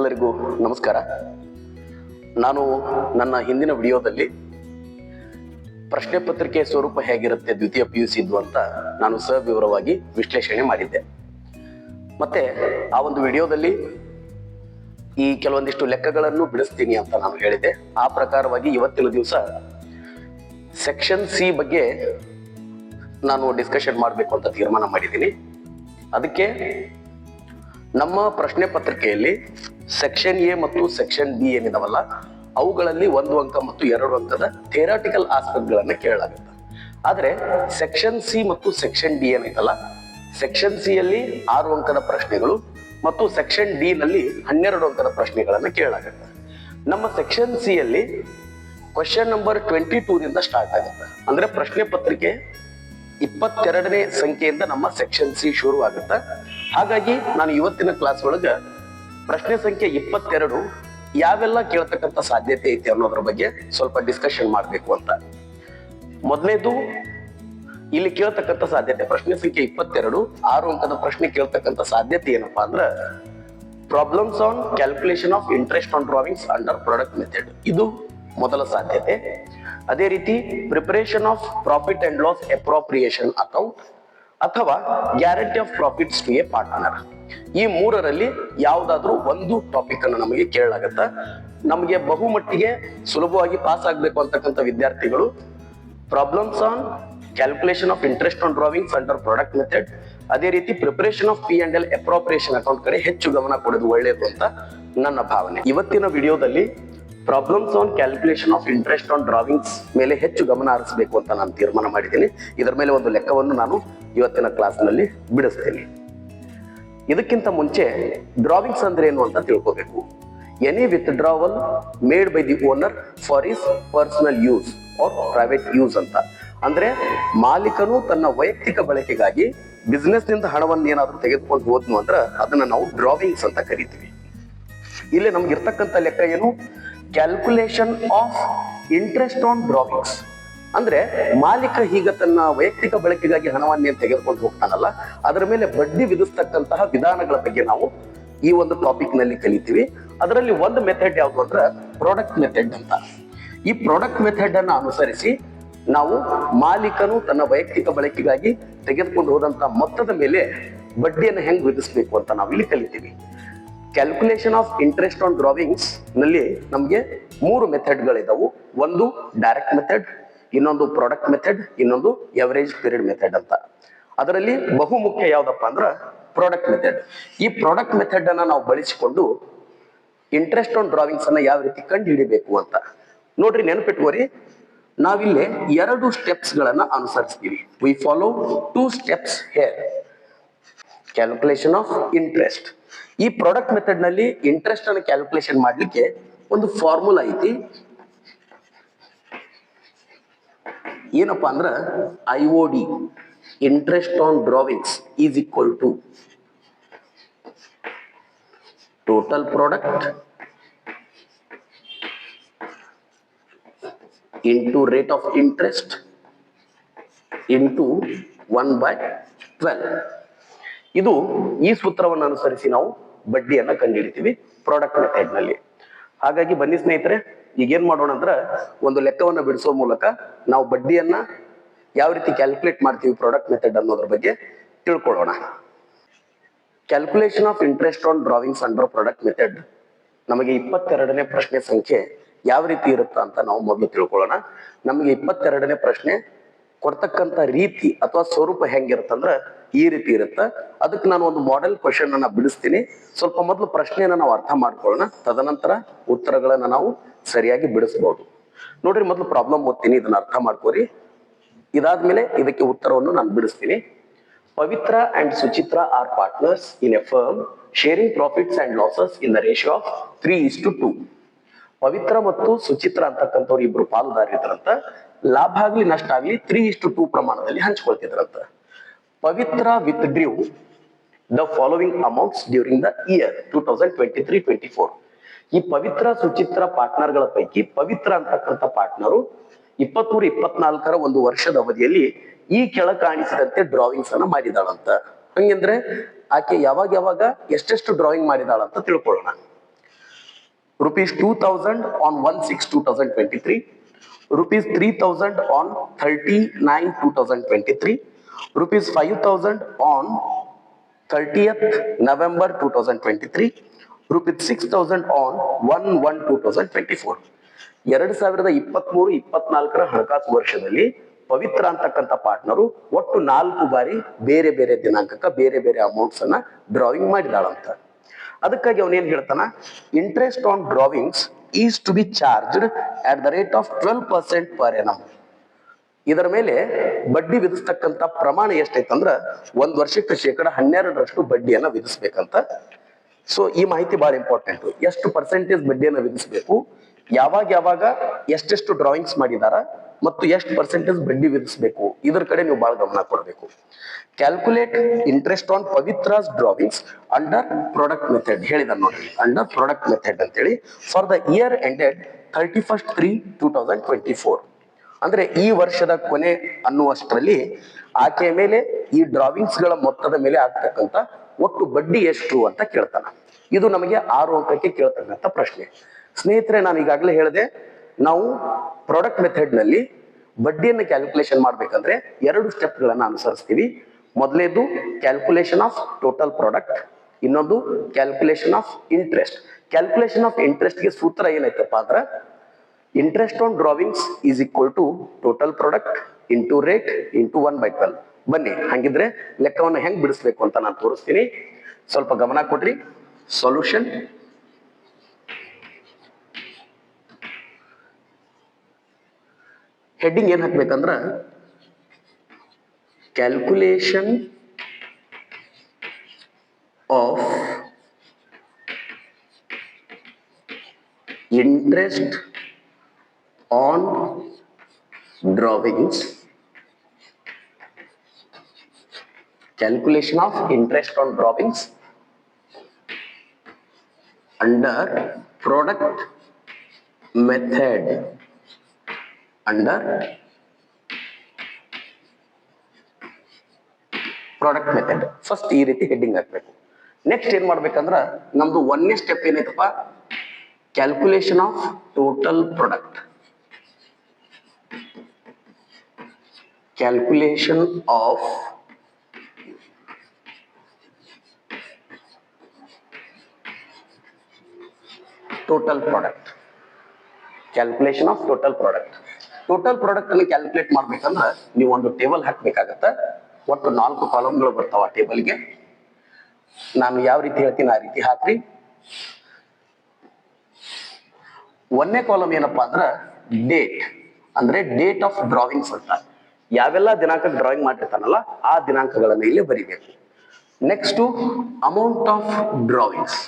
ಎಲ್ಲರಿಗೂ ನಮಸ್ಕಾರ. ನಾನು ನನ್ನ ಹಿಂದಿನ ವಿಡಿಯೋದಲ್ಲಿ ಪ್ರಶ್ನೆ ಪತ್ರಿಕೆ ಸ್ವರೂಪ ಹೇಗಿರುತ್ತೆ ದ್ವಿತೀಯ PUC ಅಂತ ನಾನು ಸವಿವರವಾಗಿ ವಿಶ್ಲೇಷಣೆ ಮಾಡಿದ್ದೆ. ಮತ್ತೆ ಆ ಒಂದು ವಿಡಿಯೋದಲ್ಲಿ ಈ ಕೆಲವೊಂದಿಷ್ಟು ಲೆಕ್ಕಗಳನ್ನು ಬಿಡಿಸ್ತೀನಿ ಅಂತ ನಾನು ಹೇಳಿದೆ. ಆ ಪ್ರಕಾರವಾಗಿ ಇವತ್ತಿನ ದಿವಸ ಸೆಕ್ಷನ್ ಸಿ ಬಗ್ಗೆ ನಾನು ಡಿಸ್ಕಷನ್ ಮಾಡಬೇಕು ಅಂತ ತೀರ್ಮಾನ ಮಾಡಿದ್ದೀನಿ. ಅದಕ್ಕೆ ನಮ್ಮ ಪ್ರಶ್ನೆ ಪತ್ರಿಕೆಯಲ್ಲಿ ಸೆಕ್ಷನ್ ಎ ಮತ್ತು ಸೆಕ್ಷನ್ ಬಿ ಏನಿದಾವಲ್ಲ, ಅವುಗಳಲ್ಲಿ 1 ಅಂಕ ಮತ್ತು 2 ಅಂಕದ ಥಿಯರಾಟಿಕಲ್ ಆಸ್ಪೆಕ್ಟ್ ಗಳನ್ನ ಕೇಳಲಾಗುತ್ತೆ. ಆದ್ರೆ ಸೆಕ್ಷನ್ ಸಿ ಮತ್ತು ಸೆಕ್ಷನ್ ಡಿ ಏನೈತಲ್ಲ, ಸೆಕ್ಷನ್ ಸಿ ಯಲ್ಲಿ 6 ಅಂಕದ ಪ್ರಶ್ನೆಗಳು ಮತ್ತು ಸೆಕ್ಷನ್ ಡಿ ನಲ್ಲಿ 12 ಅಂಕದ ಪ್ರಶ್ನೆಗಳನ್ನ ಕೇಳಲಾಗುತ್ತೆ. ನಮ್ಮ ಸೆಕ್ಷನ್ ಸಿ ಯಲ್ಲಿ ಕ್ವಶನ್ ನಂಬರ್ 22 ದಿಂದ ಸ್ಟಾರ್ಟ್ ಆಗುತ್ತೆ. ಅಂದ್ರೆ ಪ್ರಶ್ನೆ ಪತ್ರಿಕೆ 22ನೇ ಸಂಖ್ಯೆಯಿಂದ ನಮ್ಮ ಸೆಕ್ಷನ್ ಸಿ ಶುರು ಆಗುತ್ತೆ. ಹಾಗಾಗಿ ನಾನು ಇವತ್ತಿನ ಕ್ಲಾಸ್ ಒಳಗ ಪ್ರಶ್ನೆ ಸಂಖ್ಯೆ 22 ಯಾವೆಲ್ಲ ಕೇಳ್ತಕ್ಕಂಥ ಸಾಧ್ಯತೆ ಐತಿ ಅನ್ನೋದ್ರ ಬಗ್ಗೆ ಸ್ವಲ್ಪ ಡಿಸ್ಕಷನ್ ಮಾಡ್ಬೇಕು ಅಂತ. ಮೊದಲನೇದು ಇಲ್ಲಿ ಕೇಳ್ತಕ್ಕಂಥ ಸಾಧ್ಯತೆ ಪ್ರಶ್ನೆ ಸಂಖ್ಯೆ 22 6 ಅಂಕದ ಪ್ರಶ್ನೆ ಕೇಳ್ತಕ್ಕಂಥ ಸಾಧ್ಯತೆ ಏನಪ್ಪಾ ಅಂದ್ರ problems on calculation of interest on drawings under product method, ಇದು ಮೊದಲ ಸಾಧ್ಯತೆ. ಅದೇ ರೀತಿ preparation of profit and loss appropriation account ಅಥವಾ guarantee of profits to a partner, ಈ ಮೂರರಲ್ಲಿ ಯಾವುದಾದ್ರೂ ಒಂದು ಟಾಪಿಕ್ ಅನ್ನು ನಮಗೆ ಕೇಳಲಾಗತ್ತ. ನಮಗೆ ಬಹುಮಟ್ಟಿಗೆ ಸುಲಭವಾಗಿ ಪಾಸ್ ಆಗ್ಬೇಕು ಅಂತಕ್ಕಂಥ ವಿದ್ಯಾರ್ಥಿಗಳು problems on calculation of interest on drawings under product method, ಅದೇ ರೀತಿ preparation of P&L appropriation account ಕಡೆ ಹೆಚ್ಚು ಗಮನ ಕೊಡೋದು ಒಳ್ಳೆಯದು ಅಂತ ನನ್ನ ಭಾವನೆ. ಇವತ್ತಿನ ವಿಡಿಯೋದಲ್ಲಿ problems on calculation of interest on drawings ಮೇಲೆ ಹೆಚ್ಚು ಗಮನ ಹರಿಸಬೇಕು ಅಂತ ನಾನು ತೀರ್ಮಾನ ಮಾಡಿದ್ದೀನಿ. ಇದರ ಮೇಲೆ ಒಂದು ಲೆಕ್ಕವನ್ನು ನಾನು ಇವತ್ತಿನ ಕ್ಲಾಸ್ ನಲ್ಲಿ ಬಿಡಿಸ್ತೇನೆ. ಇದಕ್ಕಿಂತ ಮುಂಚೆ ಡ್ರಾವಿಂಗ್ಸ್ ಅಂದ್ರೆ ಏನು ಅಂತ ತಿಳ್ಕೋಬೇಕು. Any withdrawal made by the owner for is personal use or private use ಅಂತ. ಅಂದ್ರೆ ಮಾಲೀಕನು ತನ್ನ ವೈಯಕ್ತಿಕ ಬಳಕೆಗಾಗಿ ಬಿಸ್ನೆಸ್ ನಿಂದ ಹಣವನ್ನು ಏನಾದ್ರೂ ತೆಗೆದುಕೊಂಡು ಹೋದ್ನು ಅಂದ್ರ ಅದನ್ನ ನಾವು ಡ್ರಾವಿಂಗ್ಸ್ ಅಂತ ಕರಿತೀವಿ. ಇಲ್ಲಿ ನಮ್ಗೆ ಇರ್ತಕ್ಕಂಥ ಲೆಕ್ಕ ಏನು, ಕ್ಯಾಲ್ಕುಲೇಷನ್ ಆಫ್ ಇಂಟ್ರೆಸ್ಟ್ ಆನ್ ಡ್ರಾವಿಂಗ್ಸ್. ಅಂದ್ರೆ ಮಾಲೀಕ ಈಗ ತನ್ನ ವೈಯಕ್ತಿಕ ಬಳಕೆಗಾಗಿ ಹಣವನ್ನೇನು ತೆಗೆದುಕೊಂಡು ಹೋಗ್ತಾನಲ್ಲ, ಅದರ ಮೇಲೆ ಬಡ್ಡಿ ವಿಧಿಸ್ತಕ್ಕಂತಹ ವಿಧಾನಗಳ ಬಗ್ಗೆ ನಾವು ಈ ಒಂದು ಟಾಪಿಕ್ ನಲ್ಲಿ ಕಲಿತೀವಿ. ಅದರಲ್ಲಿ ಒಂದು ಮೆಥಡ್ ಯಾವುದು ಅಂದ್ರೆ ಪ್ರಾಡಕ್ಟ್ ಮೆಥಡ್ ಅಂತ. ಈ ಪ್ರಾಡಕ್ಟ್ ಮೆಥಡ್ ಅನ್ನ ಅನುಸರಿಸಿ ನಾವು ಮಾಲೀಕನು ತನ್ನ ವೈಯಕ್ತಿಕ ಬಳಕೆಗಾಗಿ ತೆಗೆದುಕೊಂಡು ಹೋದಂತ ಮೊತ್ತದ ಮೇಲೆ ಬಡ್ಡಿಯನ್ನು ಹೆಂಗ್ ವಿಧಿಸ್ಬೇಕು ಅಂತ ನಾವು ಇಲ್ಲಿ ಕಲಿತೀವಿ. ಕ್ಯಾಲ್ಕುಲೇಷನ್ ಆಫ್ ಇಂಟ್ರೆಸ್ಟ್ ಆನ್ ಡ್ರಾವಿಂಗ್ಸ್ ನಲ್ಲಿ ನಮಗೆ 3 ಮೆಥಡ್ಗಳಿದಾವು. ಒಂದು ಡೈರೆಕ್ಟ್ ಮೆಥಡ್, ಇನ್ನೊಂದು ಪ್ರಾಡಕ್ಟ್ ಮೆಥಡ್, ಇನ್ನೊಂದು ಎವರೇಜ್ ಪೀರಿಯಡ್ ಮೆಥಡ್ ಅಂತ. ಅದರಲ್ಲಿ ಬಹುಮುಖ್ಯ ಯಾವ್ದಪ್ಪ ಅಂದ್ರ ಪ್ರಾಡಕ್ಟ್ ಮೆಥಡ್. ಈ ಪ್ರಾಡಕ್ಟ್ ಮೆಥಡ್ ಅನ್ನ ನಾವು ಬಳಸಿಕೊಂಡು ಇಂಟ್ರೆಸ್ಟ್ ಆನ್ ಡ್ರಾವಿಂಗ್ಸ್ ಅನ್ನ ಯಾವ ರೀತಿ ಕಂಡು ಹಿಡಿಬೇಕು ಅಂತ ನೋಡ್ರಿ. ನೆನಪಿಟ್ಕೋರಿ, ನಾವಿಲ್ಲಿ 2 ಸ್ಟೆಪ್ಸ್ ಗಳನ್ನ ಅನುಸರಿಸ್ತೀವಿ. We follow 2 steps here. Calculation of interest, ಈ ಪ್ರಾಡಕ್ಟ್ ಮೆಥಡ್ ನಲ್ಲಿ ಇಂಟ್ರೆಸ್ಟ್ ಅನ್ನು ಕ್ಯಾಲ್ಕುಲೇಷನ್ ಮಾಡ್ಲಿಕ್ಕೆ ಒಂದು ಫಾರ್ಮುಲಾ ಐತಿ. ಏನಪ್ಪಾ ಅಂದ್ರ IOD, interest on drawings is equal to total product into rate of interest into 1/12. ಇದು ಈ ಸೂತ್ರವನ್ನು ಅನುಸರಿಸಿ ನಾವು ಬಡ್ಡಿಯನ್ನ ಕಂಡುಹಿಡಿತೀವಿ ಪ್ರಾಡಕ್ಟ್ ಮೆಥಡ್ ನಲ್ಲಿ. ಹಾಗಾಗಿ ಬನ್ನಿ ಸ್ನೇಹಿತರೆ, ಈಗೇನ್ ಮಾಡೋಣ ಅಂದ್ರ ಒಂದು ಲೆಕ್ಕವನ್ನ ಬಿಡಿಸೋ ಮೂಲಕ ನಾವು ಬಡ್ಡಿಯನ್ನ ಯಾವ ರೀತಿ ಕ್ಯಾಲ್ಕುಲೇಟ್ ಮಾಡ್ತೀವಿ ಪ್ರಾಡಕ್ಟ್ ಮೆಥಡ್ ಅನ್ನೋದ್ರ ಬಗ್ಗೆ ತಿಳ್ಕೊಳ್ಳೋಣ. Calculation of interest on drawings under product method ನಮಗೆ 22ನೇ ಪ್ರಶ್ನೆ ಸಂಖ್ಯೆ ಯಾವ ರೀತಿ ಇರುತ್ತ ಅಂತ ನಾವು ಮೊದಲು ತಿಳ್ಕೊಳ್ಳೋಣ. ನಮಗೆ 22ನೇ ಪ್ರಶ್ನೆ ಕೊಡ್ತಕ್ಕಂಥ ರೀತಿ ಅಥವಾ ಸ್ವರೂಪ ಹೆಂಗಿರುತ್ತಂದ್ರ ಈ ರೀತಿ ಇರುತ್ತ. ಅದಕ್ಕೆ ನಾನು ಒಂದು ಮಾಡೆಲ್ ಕ್ವಶನ್ ಅನ್ನ ಬಿಡಿಸ್ತೀನಿ. ಸ್ವಲ್ಪ ಮೊದಲು ಪ್ರಶ್ನೆಯನ್ನ ನಾವು ಅರ್ಥ ಮಾಡ್ಕೊಳ್ಳೋಣ, ತದನಂತರ ಉತ್ತರಗಳನ್ನ ನಾವು ಸರಿಯಾಗಿ ಬಿಡಿಸಬಹುದು. ನೋಡ್ರಿ, ಮೊದಲು ಪ್ರಾಬ್ಲಮ್ ಓದ್ತೀನಿ, ಇದನ್ನ ಅರ್ಥ ಮಾಡ್ಕೋರಿ. ಇದಾದ್ಮೇಲೆ ಇದಕ್ಕೆ ಉತ್ತರವನ್ನು ನಾನು ಬಿಡಿಸ್ತೀನಿ. Pavitra and Suchitra are partners in a firm sharing profits and losses in the ratio of 3:2. Pavitra ಮತ್ತು ಸುಚಿತ್ರ ಅಂತಕ್ಕಂಥವ್ರು ಇಬ್ರು ಪಾಲುದಾರಿದ್ರಂತ. ಲಾಭ ಆಗ್ಲಿ ನಷ್ಟ ಆಗ್ಲಿ 3:2 ಪ್ರಮಾಣದಲ್ಲಿ ಹಂಚ್ಕೊಳ್ತಿದ್ರಂತ. Pavitra withdrew the following amounts during the year 2023-24. ಈ ಪವಿತ್ರ ಸುಚಿತ್ರ ಪಾರ್ಟ್ನರ್ ಗಳ ಪೈಕಿ ಪವಿತ್ರ ಅಂತಕ್ಕಂಥ ಪಾರ್ಟ್ನರು 23-24 ಒಂದು ವರ್ಷದ ಅವಧಿಯಲ್ಲಿ ಈ ಕೆಳ ಕಾಣಿಸಿದಂತೆ ಡ್ರಾವಿಂಗ್ಸ್ ಅನ್ನ ಮಾಡಿದಾಳಂತ. ಹಂಗಂದ್ರೆ ಆಕೆ ಯಾವಾಗ ಎಷ್ಟೆಷ್ಟು ಡ್ರಾಯಿಂಗ್ ಮಾಡಿದಾಳಂತ ತಿಳ್ಕೊಳ್ಳೋಣ. rupees 2000 on 1/6/2023, rupees 3000 on 30/9/2023, rupees 5000 on 30th November 2023, rupees 6000 on 1/1/2024. 2023-24 ಹಣಕಾಸು ವರ್ಷದಲ್ಲಿ ಪವಿತ್ರ ಅಂತಕ್ಕಂಥ ಪಾರ್ಟ್ನರು ಒಟ್ಟು 4 ಬಾರಿ ಬೇರೆ ಬೇರೆ ದಿನಾಂಕಕ್ಕೆ ಬೇರೆ ಬೇರೆ ಅಮೌಂಟ್ಸ್ ಅನ್ನ ಡ್ರಾವಿಂಗ್ ಮಾಡಿದಾಳಂತ. ಅದಕ್ಕಾಗಿ ಅವನೇನ್ ಹೇಳ್ತಾನ, interest on drawings is to be charged at the rate of 12% per annum. ಇದರ ಮೇಲೆ ಬಡ್ಡಿ ವಿಧಿಸ್ತಕ್ಕಂಥ ಪ್ರಮಾಣ ಎಷ್ಟೈತಂದ್ರ 1 ವರ್ಷಕ್ಕೆ 12% ಬಡ್ಡಿಯನ್ನ ವಿಧಿಸ್ಬೇಕಂತ. ಸೊ ಈ ಮಾಹಿತಿ ಬಹಳ ಇಂಪಾರ್ಟೆಂಟ್. ಎಷ್ಟು ಪರ್ಸೆಂಟೇಜ್ ಬಡ್ಡಿಯನ್ನ ವಿಧಿಸಬೇಕು, ಯಾವಾಗ ಎಷ್ಟೆಷ್ಟು ಡ್ರಾಯಿಂಗ್ಸ್ ಮಾಡಿದಾರ ಮತ್ತು ಎಷ್ಟು ಪರ್ಸೆಂಟೇಜ್ ಬಡ್ಡಿ ವಿಧಿಸಬೇಕು, ಇದ್ರ ಕಡೆ ನೀವು ಬಹಳ ಗಮನ ಕೊಡಬೇಕು. Calculate interest on Pavitra's drawings under product method ಹೇಳಿದ ನೋಡ್ರಿ, ಅಂಡರ್ ಪ್ರಾಡಕ್ಟ್ ಮೆಥಡ್ ಅಂತೇಳಿ ಫಾರ್ ದ ಇಯರ್ ಎಂಡೆಡ್ 31/3/2024. ಅಂದ್ರೆ ಈ ವರ್ಷದ ಕೊನೆ ಅನ್ನುವಷ್ಟರಲ್ಲಿ ಆಕೆಯ ಮೇಲೆ ಈ ಡ್ರಾವಿಂಗ್ಸ್ ಗಳ ಮೊತ್ತದ ಮೇಲೆ ಆಗ್ತಕ್ಕಂಥ ಒಟ್ಟು ಬಡ್ಡಿ ಎಷ್ಟು ಅಂತ ಕೇಳ್ತಾನ. ಇದು ನಮಗೆ 6 ಅಂಕಕ್ಕೆ ಕೇಳ್ತಕ್ಕಂಥ ಪ್ರಶ್ನೆ. ಸ್ನೇಹಿತರೆ, ನಾನು ಈಗಾಗಲೇ ಹೇಳಿದೆ, ನಾವು ಪ್ರಾಡಕ್ಟ್ ಮೆಥಡ್ ನಲ್ಲಿ ಬಡ್ಡಿಯನ್ನು ಕ್ಯಾಲ್ಕುಲೇಷನ್ ಮಾಡ್ಬೇಕಂದ್ರೆ 2 ಸ್ಟೆಪ್ ಗಳನ್ನ ಅನುಸರಿಸ್ತೀವಿ. ಮೊದಲೇದು ಕ್ಯಾಲ್ಕುಲೇಷನ್ ಆಫ್ ಟೋಟಲ್ ಪ್ರಾಡಕ್ಟ್, ಇನ್ನೊಂದು calculation of interest. Calculation of interest ಗೆ ಸೂತ್ರ ಏನೈತಪ್ಪ ಅಂದ್ರ interest on drawings is equal to total product into rate into 1/12. ಬನ್ನಿ ಹಂಗಿದ್ರೆ ಲೆಕ್ಕವನ್ನು ಹೆಂಗ್ ಬಿಡಿಸ್ಬೇಕು ಅಂತ ನಾನು ತೋರಿಸ್ತೀನಿ, ಸ್ವಲ್ಪ ಗಮನ ಕೊಡ್ರಿ. ಸೊಲ್ಯೂಷನ್, ಹೆಡ್ಡಿಂಗ್ ಏನ್ ಹಾಕ್ಬೇಕಂದ್ರ calculation of interest on drawings, calculation of interest on drawings under product method, under product method. First ಈ ರೀತಿ ಹೆಡ್ಡಿಂಗ್ ಹಾಕ್ಬೇಕು. ನೆಕ್ಸ್ಟ್ ಏನ್ ಮಾಡ್ಬೇಕಂದ್ರ ನಮ್ದು 1ನೇ ಸ್ಟೆಪ್ ಏನೈತಪ್ಪ, calculation of total product. Calculation of total product. Calculation of total product. Total product ಅನ್ನು calculate ಮಾಡ್ಬೇಕಂದ್ರೆ ನೀವು ಒಂದು ಟೇಬಲ್ ಹಾಕ್ಬೇಕಾಗತ್ತ. ಒಟ್ಟು 4 ಕಾಲಮ್ಗಳು ಬರ್ತಾವ ಆ ಟೇಬಲ್ಗೆ. ನಾನು ಯಾವ ರೀತಿ ಹೇಳ್ತೀನಿ ಆ ರೀತಿ ಹಾಕ್ರಿ. 1ನೇ ಕಾಲಮ್ ಏನಪ್ಪಾ ಅಂದ್ರ ಡೇಟ್, ಅಂದ್ರೆ ಡೇಟ್ ಆಫ್ ಡ್ರಾವಿಂಗ್ಸ್ ಅಂತ. ಯಾವೆಲ್ಲ ದಿನಾಂಕಕ್ಕೆ ಡ್ರಾಯಿಂಗ್ ಮಾಡಿರ್ತಾನಲ್ಲ ಆ ದಿನಾಂಕಗಳನ್ನ ಇಲ್ಲಿ ಬರಿಬೇಕು. Next amount of drawings.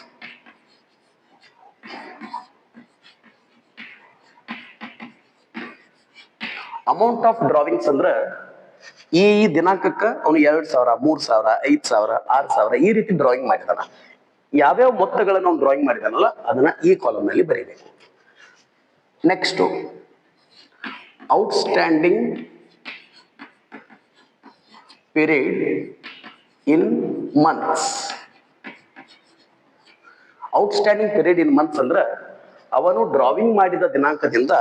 Amount of drawings ಅಂದ್ರ ಈ ದಿನಾಂಕಕ್ಕ ಅವನು 2000, 3000, 5000, 6000 ಈ ರೀತಿ ಡ್ರಾಯಿಂಗ್ ಮಾಡಿದಾನ. ಯಾವ್ಯಾವ ಮೊತ್ತಗಳನ್ನು ಅವ್ನು ಡ್ರಾಯಿಂಗ್ ಮಾಡಿದಾನಲ್ಲ ಅದನ್ನ ಈ ಕಾಲಮ್ ನಲ್ಲಿ ಬರೀಬೇಕು. Next outstanding period in months. Outstanding period in months ಅಂದ್ರ ಅವನು ಡ್ರಾವಿಂಗ್ ಮಾಡಿದ ದಿನಾಂಕದಿಂದ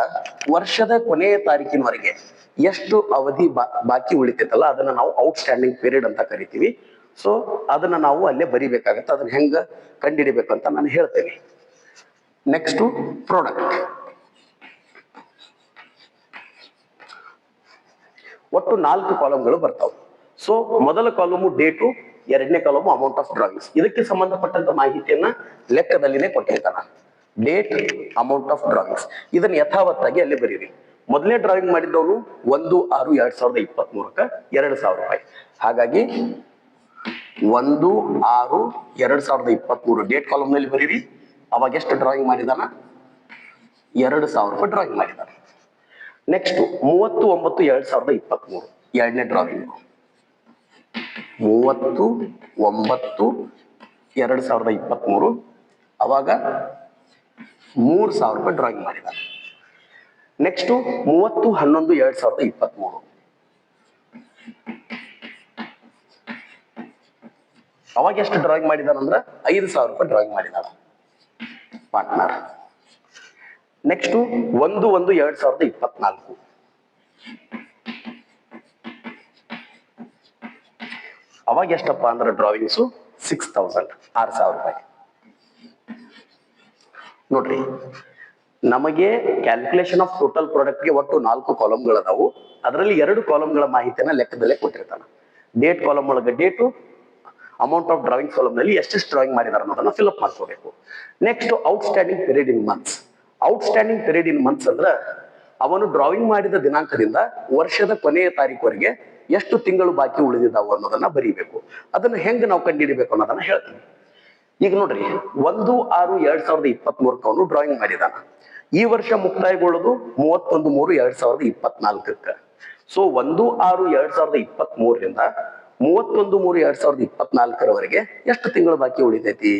ವರ್ಷದ ಕೊನೆಯ ತಾರೀಕಿನವರೆಗೆ ಎಷ್ಟು ಅವಧಿ ಬಾಕಿ ಉಳಿತೈತಲ್ಲ ಅದನ್ನ ನಾವು ಔಟ್ಸ್ಟ್ಯಾಂಡಿಂಗ್ ಪೀರಿಯಡ್ ಅಂತ ಕರಿತೀವಿ. ಸೊ ಅದನ್ನ ನಾವು ಅಲ್ಲೇ ಬರಿಬೇಕಾಗತ್ತೆ. ಅದನ್ನ ಹೆಂಗ ಕಂಡುಹಿಡಿಬೇಕಂತ ನಾನು ಹೇಳ್ತೇನೆ. Next product. ಒಟ್ಟು 4 ಕಾಲಮ್ಗಳು ಬರ್ತಾವ. ಸೊ ಮೊದಲ ಕಾಲಮು ಡೇಟು, 2ನೇ ಕಾಲಮು ಅಮೌಂಟ್ ಆಫ್ ಡ್ರಾವಿಂಗ್ಸ್. ಇದಕ್ಕೆ ಸಂಬಂಧಪಟ್ಟಂತ ಮಾಹಿತಿಯನ್ನ ಲೆಕ್ಕದಲ್ಲಿನೇ ಕೊಟ್ಟಿರ್ತಾನ. ಡೇಟ್, ಅಮೌಂಟ್ ಆಫ್ ಡ್ರಾವಿಂಗ್ಸ್ ಇದನ್ನ ಯಥಾವತ್ತಾಗಿ ಅಲ್ಲಿ ಬರೀರಿ. ಮೊದಲೇ ಡ್ರಾಯಿಂಗ್ ಮಾಡಿದ್ದವನು 1/6/2023ಕ್ಕೆ 2000 ರೂಪಾಯಿ. ಹಾಗಾಗಿ 1/6/2023 ಡೇಟ್ ಕಾಲಮ್ ನಲ್ಲಿ ಬರೀರಿ. ಅವಾಗ ಎಷ್ಟು ಡ್ರಾಯಿಂಗ್ ಮಾಡಿದಾನ? 2000 ರೂಪಾಯಿ ಡ್ರಾಯಿಂಗ್ ಮಾಡಿದಾನ. ನೆಕ್ಸ್ಟ್ 30/9/2023 2ನೇ ಡ್ರಾಯಿಂಗ್. 30/9/2023 ಅವಾಗ 3000 ರೂಪಾಯಿ ಡ್ರಾಯಿಂಗ್ ಮಾಡಿದಾನೆ. ನೆಕ್ಸ್ಟ್ 30/11/2023 ಅವಾಗ ಎಷ್ಟು ಡ್ರಾಯಿಂಗ್ ಮಾಡಿದಾನಂದ್ರ 5000 ರೂಪಾಯಿ ಡ್ರಾಯಿಂಗ್ ಮಾಡಿದಾನ ಪಾರ್ಟ್ನರ್. ನೆಕ್ಸ್ಟ್ 1/1/2024 ಅವಾಗ ಎಷ್ಟಪ್ಪ ಅಂದ್ರೆ ಡ್ರಾವಿಂಗ್ಸು 6000 ರೂಪಾಯಿ. ನೋಡ್ರಿ, ನಮಗೆ ಕ್ಯಾಲ್ಕುಲೇಷನ್ ಆಫ್ ಟೋಟಲ್ ಪ್ರಾಡಕ್ಟ್ಗೆ ಒಟ್ಟು 4 ಕಾಲಮ್ಗಳದಾವು. ಅದರಲ್ಲಿ 2 ಕಾಲಮ್ಗಳ ಮಾಹಿತಿಯನ್ನ ಲೆಕ್ಕದಲ್ಲೇ ಕೊಟ್ಟಿರ್ತಾನ. ಡೇಟ್ ಕಾಲಮ್ ಒಳಗೆ date, amount of drawing column ನಲ್ಲಿ ಎಷ್ಟೆಷ್ಟು ಡ್ರಾಯಿಂಗ್ ಮಾಡಿದಾರೆ ಅನ್ನೋದನ್ನ ಫಿಲ್ಅಪ್ ಮಾಡ್ಕೋಬೇಕು. Next outstanding period in months. Outstanding period in months ಅಂದ್ರೆ ಅವನು ಡ್ರಾಯಿಂಗ್ ಮಾಡಿದ ದಿನಾಂಕದಿಂದ ವರ್ಷದ ಕೊನೆಯ ತಾರೀಕುವರೆಗೆ ಎಷ್ಟು ತಿಂಗಳು ಬಾಕಿ ಉಳಿದಿದ್ದಾವು ಅನ್ನೋದನ್ನ ಬರೀಬೇಕು. ಅದನ್ನ ಹೆಂಗ್ ನಾವು ಕಂಡುಹಿಡಿಬೇಕು ಅನ್ನೋದನ್ನ ಹೇಳ್ತೀನಿ. ಈಗ ನೋಡ್ರಿ, 1/6/2023 ಅವನು ಡ್ರಾಯಿಂಗ್ ಮಾಡಿದಾನ. ಈ ವರ್ಷ ಮುಕ್ತಾಯಗೊಳ್ಳೋದು 31/3/2024. ಸೊ 1/6/2023 31/3/2024 ಎಷ್ಟು ತಿಂಗಳು ಬಾಕಿ ಉಳಿತೈತಿ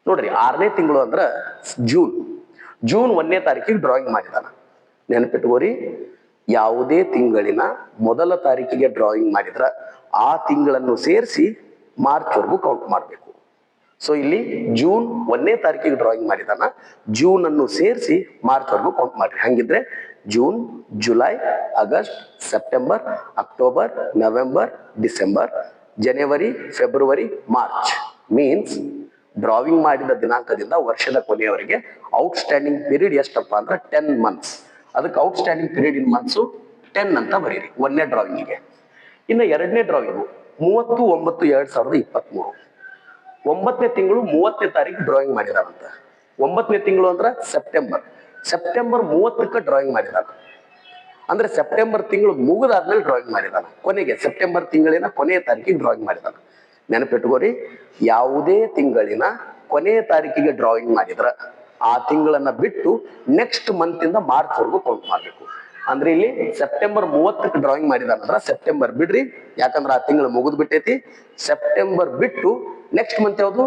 ನೋಡ್ರಿ. 6ನೇ ತಿಂಗಳು ಅಂದ್ರ ಜೂನ್ 1ನೇ ತಾರೀಕಿಗೆ ಡ್ರಾಯಿಂಗ್ ಮಾಡಿದಾನ. ನೆನಪಿಟ್ಕೋರಿ, ಯಾವುದೇ ತಿಂಗಳಿನ ಮೊದಲ ತಾರೀಕಿಗೆ ಡ್ರಾಯಿಂಗ್ ಮಾಡಿದ್ರ ಆ ತಿಂಗಳನ್ನು ಸೇರಿಸಿ ಮಾರ್ಚ್ ವರೆಗೂ ಕೌಂಟ್ ಮಾಡಬೇಕು. ಸೊ ಇಲ್ಲಿ ಜೂನ್ 1ನೇ ತಾರೀಕಿಗೆ ಡ್ರಾಯಿಂಗ್ ಮಾಡಿದಾನ, ಜೂನ್ ಅನ್ನು ಸೇರಿಸಿ ಮಾರ್ಚ್ ವರೆಗೂ ಕೌಂಟ್ ಮಾಡ್ರಿ. ಹಂಗಿದ್ರೆ June, July, August, September, October, November, December, ಜನವರಿ, ಫೆಬ್ರವರಿ, ಮಾರ್ಚ್ ಮೀನ್ಸ್ ಡ್ರಾವಿಂಗ್ ಮಾಡಿದ ದಿನಾಂಕದಿಂದ ವರ್ಷದ ಕೊನೆಯವರೆಗೆ ಔಟ್ಸ್ಟ್ಯಾಂಡಿಂಗ್ ಪೀರಿಯಡ್ ಎಷ್ಟಪ್ಪ ಅಂದ್ರೆ 10 months. ಅದಕ್ಕೆ ಔಟ್ಸ್ಟ್ಯಾಂಡಿಂಗ್ ಪೀರಿಯಡ್ ಇನ್ ಮಂತ್ಸು 10 ಅಂತ ಬರೀರಿ 1ನೇ ಡ್ರಾವಿಂಗಿಗೆ. ಇನ್ನು 2ನೇ ಡ್ರಾವಿಂಗು 30/9/2023. 9ನೇ ತಿಂಗಳು 30ನೇ ತಾರೀಕು ಡ್ರಾಯಿಂಗ್ ಮಾಡಿದಾರಂತ. 9ನೇ ತಿಂಗಳು ಅಂದ್ರೆ ಸೆಪ್ಟೆಂಬರ್ 30ಕ್ಕೆ ಡ್ರಾಯಿಂಗ್ ಮಾಡಿದಾನ. ಅಂದ್ರೆ ಸೆಪ್ಟೆಂಬರ್ ತಿಂಗಳು ಮುಗಿದಾದ್ಮೇಲೆ ಡ್ರಾಯಿಂಗ್ ಮಾಡಿದಾನ. ಕೊನೆಗೆ ಸೆಪ್ಟೆಂಬರ್ ತಿಂಗಳಿನ ಕೊನೆಯ ತಾರೀಕಿಗೆ ಡ್ರಾಯಿಂಗ್ ಮಾಡಿದಾನ. ನೆನಪಿಟ್ಕೋರಿ, ಯಾವುದೇ ತಿಂಗಳಿನ ಕೊನೆಯ ತಾರೀಕಿಗೆ ಡ್ರಾಯಿಂಗ್ ಮಾಡಿದ್ರ ಆ ತಿಂಗಳನ್ನ ಬಿಟ್ಟು ನೆಕ್ಸ್ಟ್ ಮಂತ್ ಇಂದ ಮಾರ್ಚ್ ವರೆಗೂ ಕೌಂಟ್ ಮಾಡ್ಬೇಕು. ಅಂದ್ರೆ ಇಲ್ಲಿ ಸೆಪ್ಟೆಂಬರ್ 30ಕ್ಕೆ ಡ್ರಾಯಿಂಗ್ ಮಾಡಿದಾನಂದ್ರ ಸೆಪ್ಟೆಂಬರ್ ಬಿಡ್ರಿ, ಯಾಕಂದ್ರೆ ಆ ತಿಂಗಳು ಮುಗಿದು ಬಿಟ್ಟೈತಿ. ಸೆಪ್ಟೆಂಬರ್ ಬಿಟ್ಟು ನೆಕ್ಸ್ಟ್ ಮಂತ್ ಯಾವುದು?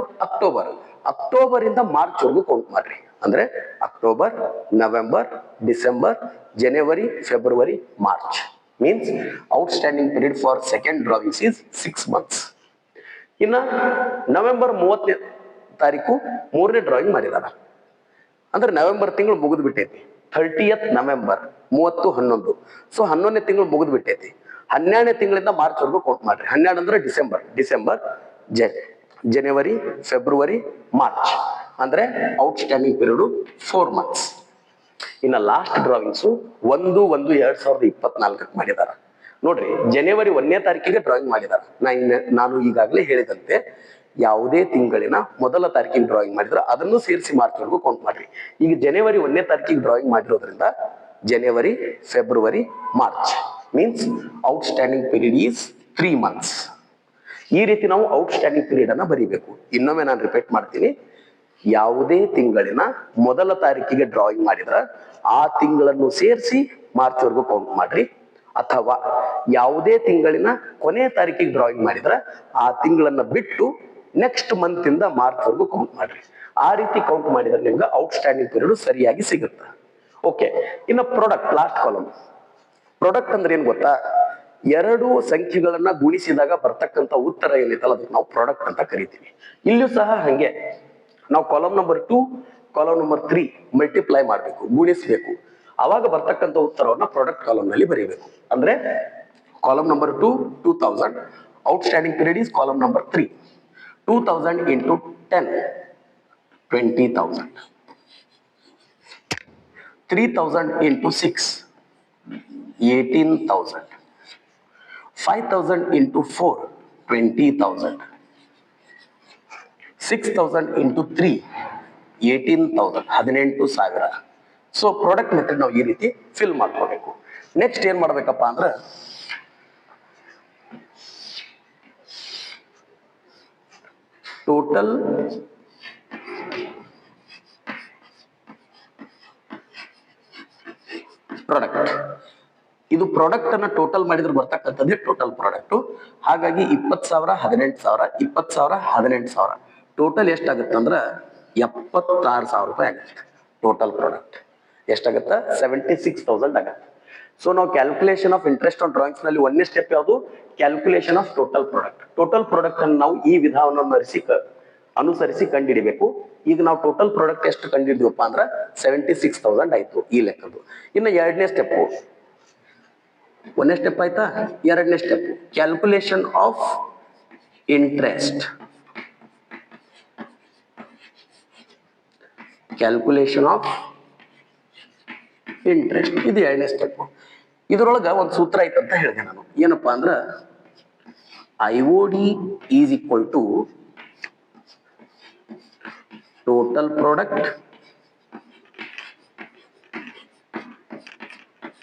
ಅಕ್ಟೋಬರ್ ಇಂದ ಮಾರ್ಚ್ ವರೆಗೂ ಕೌಂಟ್ ಮಾಡ್ರಿ. ಅಂದ್ರೆ ಅಕ್ಟೋಬರ್, ನವೆಂಬರ್, ಡಿಸೆಂಬರ್, ಜನವರಿ, ಫೆಬ್ರವರಿ, March means outstanding period for second drawings is 6 months. ಇನ್ನ ನವೆಂಬರ್ 30ನೇ ತಾರೀಕು 3ನೇ ಡ್ರಾಯಿಂಗ್ ಮಾಡಿದಾನ. ಅಂದ್ರೆ ನವೆಂಬರ್ ತಿಂಗಳು ಮುಗಿದು ಬಿಟ್ಟೈತಿ. 30th November 30/11. ಸೊ 11ನೇ ತಿಂಗಳು ಮುಗಿದು ಬಿಟ್ಟೈತಿ. 12ನೇ ತಿಂಗಳಿಂದ ಮಾರ್ಚ್ ವರೆಗೂ ಕೌಂಟ್ ಮಾಡ್ರಿ. 12 ಅಂದ್ರೆ ಡಿಸೆಂಬರ್, ಜನವರಿ, ಫೆಬ್ರವರಿ, ಮಾರ್ಚ್ ಅಂದ್ರೆ ಔಟ್ಸ್ಟ್ಯಾಂಡಿಂಗ್ ಪೀರಿಯಡ್ 4 months. ಇನ್ನ ಲಾಸ್ಟ್ ಡ್ರಾವಿಂಗ್ಸು 1/1/2024 ಮಾಡಿದಾರ. ನೋಡ್ರಿ, ಜನವರಿ 1ನೇ ತಾರೀಕಿಗೆ ಡ್ರಾಯಿಂಗ್ ಮಾಡಿದಾರ. ನಾನು ಈಗಾಗಲೇ ಹೇಳಿದಂತೆ ಯಾವುದೇ ತಿಂಗಳಿನ ಮೊದಲ ತಾರೀಕಿಗೆ ಡ್ರಾಯಿಂಗ್ ಮಾಡಿದ್ರೆ ಅದನ್ನು ಸೇರಿಸಿ ಮಾರ್ಚ್ ವರೆಗೂ ಕೌಂಟ್ ಮಾಡ್ರಿ. ಈಗ ಜನವರಿ 1ನೇ ತಾರೀಕಿಗೆ ಡ್ರಾಯಿಂಗ್ ಮಾಡಿರೋದ್ರಿಂದ ಜನವರಿ, ಫೆಬ್ರವರಿ, March means outstanding period is 3 months. ಈ ರೀತಿ ನಾವು ಔಟ್ಸ್ಟ್ಯಾಂಡಿಂಗ್ ಪೀರಿಯಡ್ ಅನ್ನ ಬರೀಬೇಕು. ಇನ್ನೊಮ್ಮೆ ನಾನು ರಿಪೀಟ್ ಮಾಡ್ತೀನಿ. ಯಾವುದೇ ತಿಂಗಳಿನ ಮೊದಲ ತಾರೀಕಿಗೆ ಡ್ರಾಯಿಂಗ್ ಮಾಡಿದ್ರ ಆ ತಿಂಗಳನ್ನು ಸೇರಿಸಿ ಮಾರ್ಚ್ ವರೆಗೂ ಕೌಂಟ್ ಮಾಡ್ರಿ. ಅಥವಾ ಯಾವುದೇ ತಿಂಗಳಿನ ಕೊನೆಯ ತಾರೀಕಿಗೆ ಡ್ರಾಯಿಂಗ್ ಮಾಡಿದ್ರ ಆ ತಿಂಗಳನ್ನ ಬಿಟ್ಟು ನೆಕ್ಸ್ಟ್ ಮಂತ್ ಇಂದ ಮಾರ್ಚ್ ವರೆಗೂ ಕೌಂಟ್ ಮಾಡ್ರಿ. ಆ ರೀತಿ ಕೌಂಟ್ ಮಾಡಿದ್ರೆ ನಿಮ್ಗೆ ಔಟ್ಸ್ಟ್ಯಾಂಡಿಂಗ್ ಪೀರಿಯಡ್ ಸರಿಯಾಗಿ ಸಿಗುತ್ತೆ. ಓಕೆ, ಇನ್ನು ಪ್ರಾಡಕ್ಟ್, ಲಾಸ್ಟ್ ಕಾಲಮ್. ಪ್ರಾಡಕ್ಟ್ ಅಂದ್ರೆ ಏನ್ ಗೊತ್ತಾ? 2 ಸಂಖ್ಯೆಗಳನ್ನ ಗುಣಿಸಿದಾಗ ಬರ್ತಕ್ಕಂಥ ಉತ್ತರ ಏನಿತ್ತಲ್ಲ ಅದಕ್ಕೆ ನಾವು ಪ್ರಾಡಕ್ಟ್ ಅಂತ ಕರಿತೀವಿ. ಇಲ್ಲಿಯೂ ಸಹ ಹಂಗೆ ನಾವು column number 2, column number 3 multiply ಮಾಡಬೇಕು, ಗುಣಿಸಬೇಕು. ಅವಾಗ ಬರ್ತಕ್ಕಂಥ ಉತ್ತರವನ್ನ ಪ್ರಾಡಕ್ಟ್ ಕಾಲಮ್ ನಲ್ಲಿ ಬರೀಬೇಕು. ಅಂದ್ರೆ column number 2 2000, outstanding period is column number 3. 2000 into 10 20,000. 3000 into 6 18,000. 5,000 into 4 20,000. 6,000 into 3 18,000 18,000. So product method ನಾವು ಈ ರೀತಿ ಫಿಲ್ ಮಾಡ್ಕೋಬೇಕು. ನೆಕ್ಸ್ಟ್ ಏನ್ ಮಾಡ್ಬೇಕಪ್ಪ ಅಂದ್ರೆ ಟೋಟಲ್ ಪ್ರಾಡಕ್ಟ್. ಇದು ಪ್ರಾಡಕ್ಟ್ ಅನ್ನ ಟೋಟಲ್ ಮಾಡಿದ್ರೆ ಬರ್ತಕ್ಕಂಥದ್ದೇ ಟೋಟಲ್ ಪ್ರಾಡಕ್ಟ್. ಹಾಗಾಗಿ 20,000 18,000 20,000 18,000 ಟೋಟಲ್ ಎಷ್ಟಾಗುತ್ತೆ ಅಂದ್ರೆ 76,000 ರೂಪಾಯಿ ಆಗುತ್ತೆ. ಟೋಟಲ್ ಪ್ರಾಡಕ್ಟ್ ಎಷ್ಟಾಗುತ್ತೆ? 76,000 ಆಗುತ್ತೆ. ಸೊ ನಾವು calculation of interest on drawings ನಲ್ಲಿ 1ನೇ ಸ್ಟೆಪ್ ಯಾವುದು? Calculation of total product. Total product ಅನ್ನು ನಾವು ಈ ವಿಧಾನವನ್ನು ಅರಿಸಿ ಅನುಸರಿಸಿ ಕಂಡುಹಿಡಿಬೇಕು. ಈಗ ನಾವು ಟೋಟಲ್ ಪ್ರಾಡಕ್ಟ್ ಎಷ್ಟು ಕಂಡುಹಿಡಿದ್ವಪ್ಪ ಅಂದ್ರೆ 76,000 ಆಯ್ತು ಈ ಲೆಕ್ಕದ್ದು. ಇನ್ನು ಎರಡನೇ ಸ್ಟೆಪ್, ಒಂದನೇ ಸ್ಟೆಪ್ ಆಯ್ತಾ, ಎರಡನೇ step calculation of interest. Calculation of interest ಇದು ಎರಡನೇ ಸ್ಟೆಪ್. ಇದ್ರೊಳಗ ಒಂದು ಸೂತ್ರ ಐತೆ ಅಂತ ಹೇಳಿದೆ ನಾನು. ಏನಪ್ಪಾ ಅಂದ್ರ IOD is equal to total product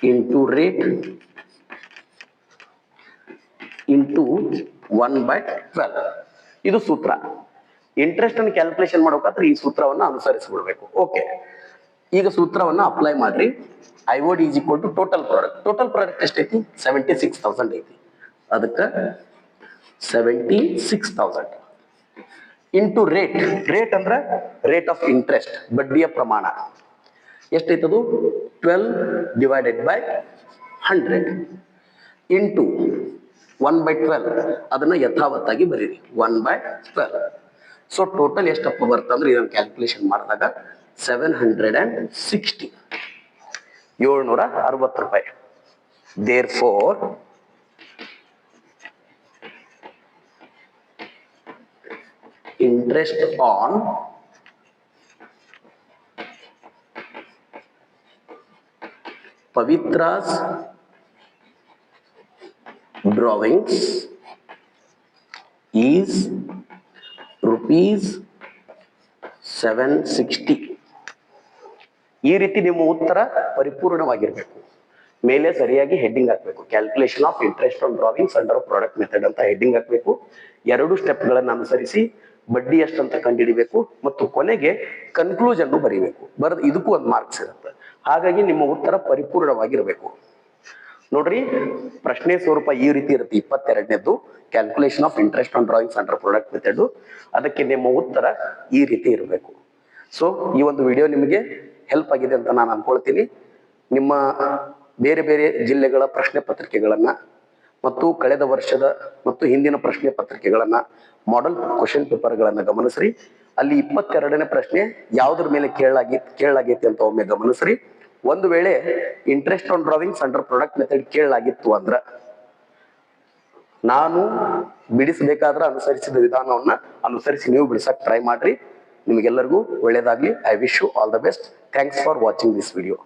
into rate into 1/12. ಇದು ಸೂತ್ರ. ಇಂಟ್ರೆಸ್ಟ್ ಅನ್ನು ಕ್ಯಾಲ್ಕುಲೇಷನ್ ಮಾಡ್ಬೇಕಾದ್ರೆ ಈ ಸೂತ್ರವನ್ನ ಅನುಸರಿಸಿಬಿಡ್ಬೇಕು. ಓಕೆ, ಈಗ ಸೂತ್ರವನ್ನ ಅಪ್ಲೈ ಮಾಡ್ರಿ. IOD is equal to total product. Total product ಎಷ್ಟೈತಿ? 76,000 ಐತಿ. ಅದಕ್ಕೆ 76,000 ಇಂಟು ರೇಟ್. ರೇಟ್ ಅಂದ್ರೆ ರೇಟ್ ಆಫ್ ಇಂಟ್ರೆಸ್ಟ್, ಬಡ್ಡಿಯ ಪ್ರಮಾಣ ಎಷ್ಟೈತದು? 12/100 ಇಂಟು 1/12. ಅದನ್ನ ಯಥಾವತ್ತಾಗಿ ಬರೀರಿ, 1/12. ಸೊ ಟೋಟಲ್ ಎಷ್ಟಪ್ಪ ಬರ್ತಂದ್ರೆ ಇದನ್ನು ಕ್ಯಾಲ್ಕುಲೇಷನ್ ಮಾಡಿದಾಗ 760, 760 ರೂಪಾಯಿ. Therefore interest on Pavitra's drawings is rupees 760. ಈ ರೀತಿ ನಿಮ್ಮ ಉತ್ತರ ಪರಿಪೂರ್ಣವಾಗಿರ್ಬೇಕು. ಮೇಲೆ ಸರಿಯಾಗಿ ಹೆಡ್ಡಿಂಗ್ ಹಾಕ್ಬೇಕು. Calculation of interest on drawings under product method ಅಂತ ಹೆಡ್ಡಿಂಗ್ ಹಾಕ್ಬೇಕು. 2 ಸ್ಟೆಪ್ಗಳನ್ನು ಅನುಸರಿಸಿ ಬಡ್ಡಿ ಎಷ್ಟಂತ ಕಂಡುಹಿಡಿಬೇಕು ಮತ್ತು ಕೊನೆಗೆ ಕನ್ಕ್ಲೂಷನ್ ಬರೀಬೇಕು. ಬರೆದು ಇದಕ್ಕೂ ಒಂದು ಮಾರ್ಕ್ಸ್ ಇರುತ್ತೆ. ಹಾಗಾಗಿ ನಿಮ್ಮ ಉತ್ತರ ಪರಿಪೂರ್ಣವಾಗಿರ್ಬೇಕು. ನೋಡ್ರಿ, ಪ್ರಶ್ನೆ ಸ್ವರೂಪ ಈ ರೀತಿ ಇರುತ್ತೆ. 22ನೇದ್ದು calculation of interest on drawings under product method. ಅದಕ್ಕೆ ನಿಮ್ಮ ಉತ್ತರ ಈ ರೀತಿ ಇರಬೇಕು. ಸೊ ಈ ಒಂದು ವಿಡಿಯೋ ನಿಮಗೆ ಹೆಲ್ಪ್ ಆಗಿದೆ ಅಂತ ನಾನು ಅನ್ಕೊಳ್ತೀನಿ. ನಿಮ್ಮ ಬೇರೆ ಬೇರೆ ಜಿಲ್ಲೆಗಳ ಪ್ರಶ್ನೆ ಪತ್ರಿಕೆಗಳನ್ನ ಮತ್ತು ಕಳೆದ ವರ್ಷದ ಮತ್ತು ಹಿಂದಿನ ಪ್ರಶ್ನೆ ಪತ್ರಿಕೆಗಳನ್ನ, ಮಾಡೆಲ್ ಕ್ವಶನ್ ಪೇಪರ್ಗಳನ್ನ ಗಮನಿಸ್ರಿ. ಅಲ್ಲಿ 22ನೇ ಪ್ರಶ್ನೆ ಯಾವುದ್ರ ಮೇಲೆ ಕೇಳಲಾಗೈತಿ ಅಂತ ಒಮ್ಮೆ ಗಮನಿಸ್ರಿ. ಒಂದು ವೇಳೆ interest on drawings under product method ಕೇಳಲಾಗಿತ್ತು ಅಂದ್ರ ನಾನು ಬಿಡಿಸಬೇಕಾದ್ರೆ ಅನುಸರಿಸಿದ ವಿಧಾನವನ್ನ ಅನುಸರಿಸಿ ನೀವು ಬಿಡಿಸಕ್ ಟ್ರೈ ಮಾಡ್ರಿ. ನಿಮಗೆಲ್ಲರಿಗೂ ಒಳ್ಳೇದಾಗ್ಲಿ. I wish you all the best. Thanks for watching this video.